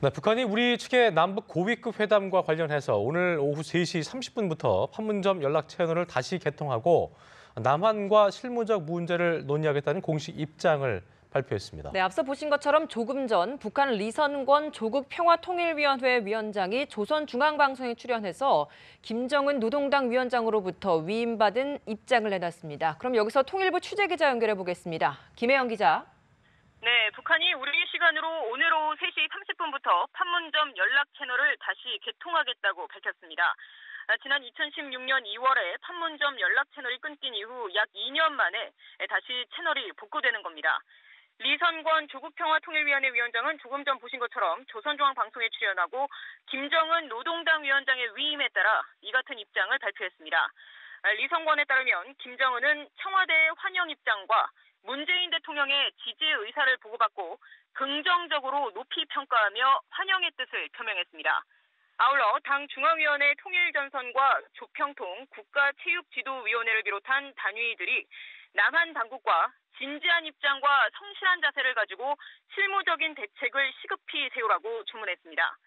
네, 북한이 우리 측의 남북 고위급 회담과 관련해서 오늘 오후 3시 30분부터 판문점 연락 채널을 다시 개통하고 남한과 실무적 문제를 논의하겠다는 공식 입장을 발표했습니다. 네, 앞서 보신 것처럼 조금 전 북한 리선권 조국평화통일위원회 위원장이 조선중앙방송에 출연해서 김정은 노동당 위원장으로부터 위임받은 입장을 내놨습니다. 그럼 여기서 통일부 취재기자 연결해 보겠습니다. 김혜영 기자. 네, 북한이 우리 시간으로 오늘 오후 3시 30분부터 판문점 연락 채널을 다시 개통하겠다고 밝혔습니다. 지난 2016년 2월에 판문점 연락 채널이 끊긴 이후 약 2년 만에 다시 채널이 복구되는 겁니다. 리선권 조국평화통일위원회 위원장은 조금 전 보신 것처럼 조선중앙방송에 출연하고 김정은 노동당 위원장의 위임에 따라 이 같은 입장을 발표했습니다. 리선권에 따르면 김정은은 청와대의 환영 입장과 문재인 대통령의 지지 의사를 보고받고 긍정적으로 높이 평가하며 환영의 뜻을 표명했습니다. 아울러 당 중앙위원회 통일전선과 조평통 국가체육지도위원회를 비롯한 단위들이 남한 당국과 진지한 입장과 성실한 자세를 가지고 실무적인 대책을 시급히 세우라고 주문했습니다.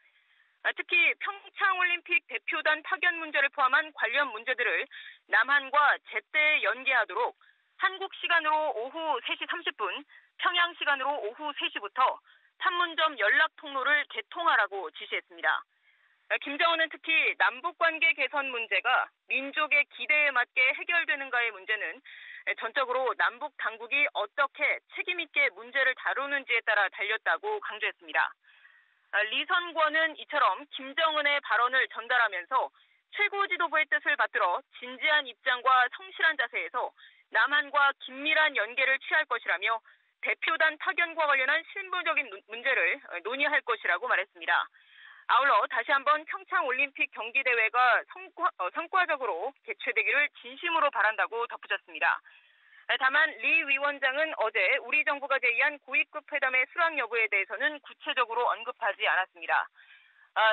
특히 평창올림픽 대표단 파견 문제를 포함한 관련 문제들을 남한과 제때 연계하도록 한국 시간으로 오후 3시 30분, 평양 시간으로 오후 3시부터 판문점 연락 통로를 개통하라고 지시했습니다. 김정은은 특히 남북관계 개선 문제가 민족의 기대에 맞게 해결되는가의 문제는 전적으로 남북 당국이 어떻게 책임 있게 문제를 다루는지에 따라 달렸다고 강조했습니다. 리선권은 이처럼 김정은의 발언을 전달하면서 최고 지도부의 뜻을 받들어 진지한 입장과 성실한 자세에서 남한과 긴밀한 연계를 취할 것이라며 대표단 파견과 관련한 실무적인 문제를 논의할 것이라고 말했습니다. 아울러 다시 한번 평창올림픽 경기대회가 성과적으로 개최되기를 진심으로 바란다고 덧붙였습니다. 다만 리 위원장은 어제 우리 정부가 제의한 고위급 회담의 수락 여부에 대해서는 구체적으로 언급하지 않았습니다.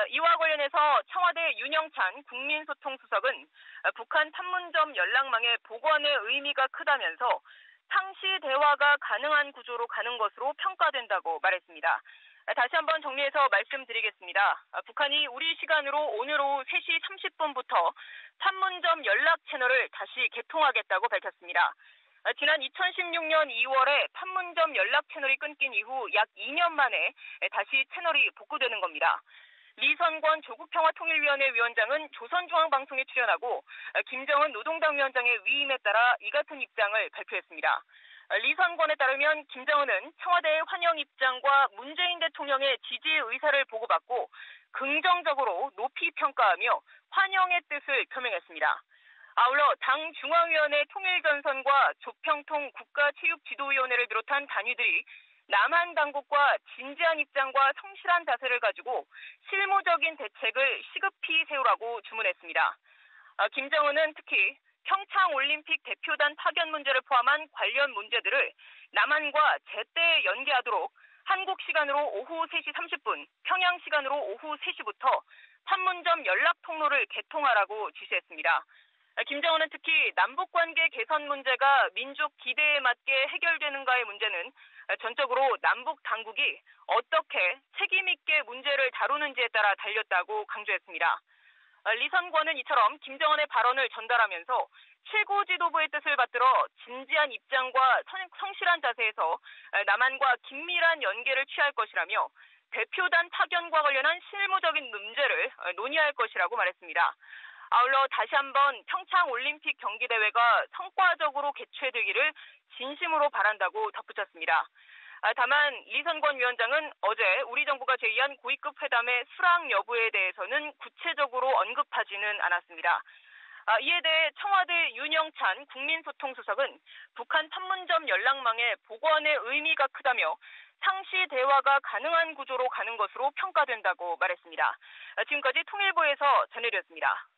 이와 관련해서 청와대 윤영찬 국민소통수석은 북한 판문점 연락망의 복원의 의미가 크다면서 상시 대화가 가능한 구조로 가는 것으로 평가된다고 말했습니다. 다시 한번 정리해서 말씀드리겠습니다. 북한이 우리 시간으로 오늘 오후 3시 30분부터 판문점 연락 채널을 다시 개통하겠다고 밝혔습니다. 지난 2016년 2월에 판문점 연락 채널이 끊긴 이후 약 2년 만에 다시 채널이 복구되는 겁니다. 리선권 조국평화통일위원회 위원장은 조선중앙방송에 출연하고 김정은 노동당 위원장의 위임에 따라 이 같은 입장을 발표했습니다. 리선권에 따르면 김정은은 청와대의 환영 입장과 문재인 대통령의 지지 의사를 보고받고 긍정적으로 높이 평가하며 환영의 뜻을 표명했습니다. 아울러 당 중앙위원회 통일전선과 조평통 국가체육지도위원회를 비롯한 단위들이 남한 당국과 진지한 입장과 성실한 자세를 가지고 실무적인 대책을 시급히 세우라고 주문했습니다. 김정은은 특히 평창올림픽 대표단 파견 문제를 포함한 관련 문제들을 남한과 제때 연계하도록 한국 시간으로 오후 3시 30분, 평양 시간으로 오후 3시부터 판문점 연락 통로를 개통하라고 지시했습니다. 김정은은 특히 남북관계 개선 문제가 민족 기대에 맞게 해결되는가의 문제는 전적으로 남북 당국이 어떻게 책임 있게 문제를 다루는지에 따라 달렸다고 강조했습니다. 리선권은 이처럼 김정은의 발언을 전달하면서 최고 지도부의 뜻을 받들어 진지한 입장과 성실한 자세에서 남한과 긴밀한 연계를 취할 것이라며 대표단 파견과 관련한 실무적인 문제를 논의할 것이라고 말했습니다. 아울러 다시 한번 평창올림픽 경기대회가 성과적으로 개최되기를 진심으로 바란다고 덧붙였습니다. 다만 리선권 위원장은 어제 우리 정부가 제의한 고위급 회담의 수락 여부에 대해서는 구체적으로 언급하지는 않았습니다. 이에 대해 청와대 윤영찬 국민소통수석은 북한 판문점 연락망의 복원의 의미가 크다며 상시 대화가 가능한 구조로 가는 것으로 평가된다고 말했습니다. 지금까지 통일부에서 전해드렸습니다.